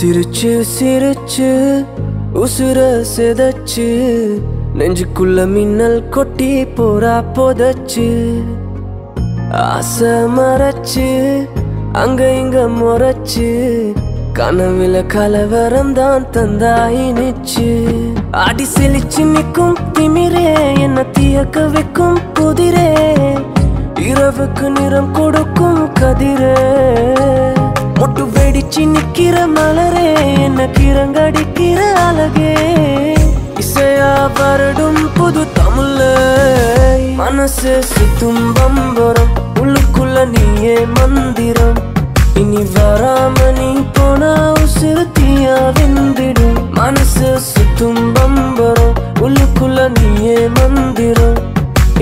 சிரிச்சு சிரிச்சு உசுர செதச்சு நெஞ்சுக்குள்ள மின்னல் கொட்டி போரா போதச்சு ஆசை மறைச்சு அங்க இங்க முறைச்சு கனவுல கலவரம் தான் தந்தாயினுச்சு ஆடி செழிச்சு நிற்கும் திமிரே என்ன தியக்க வைக்கும் புதிரே இரவுக்கு நிறம் கொடுக்கும் கதிரே மொட்டு வெடிச்சு நிக்கிற மலரே என்ன கிரங்கடிக்கிற அழகே இசையா வருடும் புது தமிழ மனசு சுத்தும் பம்பரம் உள்ளுக்குள்ள நீயே மந்திரம் இனி வராம நீ போனா உசுருத்தியா வெந்திடும் மனசு சுத்தும் பம்பரம் உள்ளுக்குள்ள நீயே மந்திரம்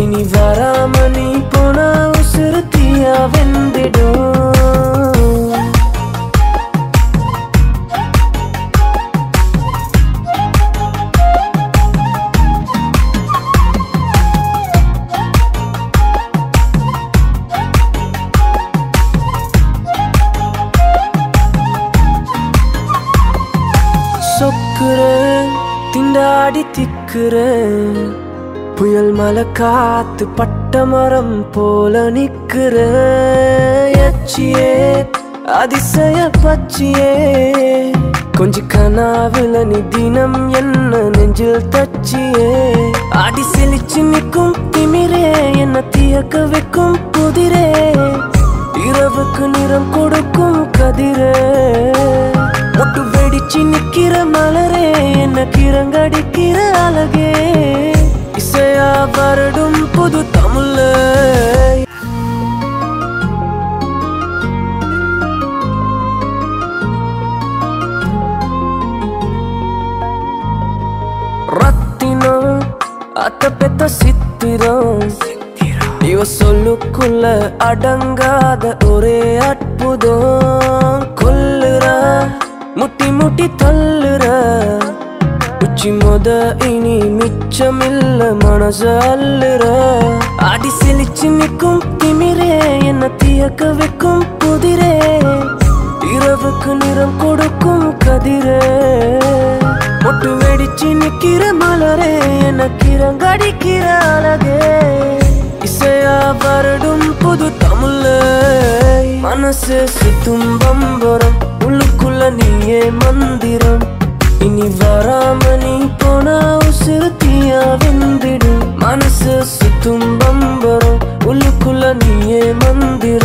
இனி வராம நீ போனா உசுருத்தியா வெந்திடும் திண்டாடி திக்குறேன் புயல் மலை காத்து பட்ட மரம் போல நிக்கிறேன் எச்சியே அதிசய பச்சியே கொஞ்ச கனாவில நீ தினம் என்ன நெஞ்சில் தச்சியே ஆடி செழிச்சு நிற்கும் திமிரே என்ன தியக்க வைக்கும் புதிரே இரவுக்கு நிறம் கொடுக்கும் கதிரே மொட்டு வெடிச்சு நிக்கிற மலரே என்ன கிரங்கடிக்கிற அழகே இசையா வருடும் புது தமிழ ரத்தினம் அத்த பெத்த சித்திரம் இவ சொல்லுக்குள்ள அடங்காத ஒரே அற்புதம் கொல்லுறா முட்டி முட்டி தள்ளுற உச்சி மொத இனி மிச்சமில்ல மனச அள்ளுற ஆடி செழிச்சு நிற்கும் திமிரே என்ன தியக்க வைக்கும் புதிரே இரவுக்கு நிறம் கொடுக்கும் கதிரே மொட்டு வெடிச்சு நிக்கிற மலரே என்ன கிரங்கடிக்கிற அழகே இசையா வருடும் புது தமிழ மனசு சுத்தும் பம்பரம் உள்ளுக்குள்ள நீயே மந்திரம் இனி வராம நீ போனா உசுருத்தியா வெந்திடும் மனசு சுத்தும் பம்பரம் உள்ளுக்குள்ள நீயே மந்திரம்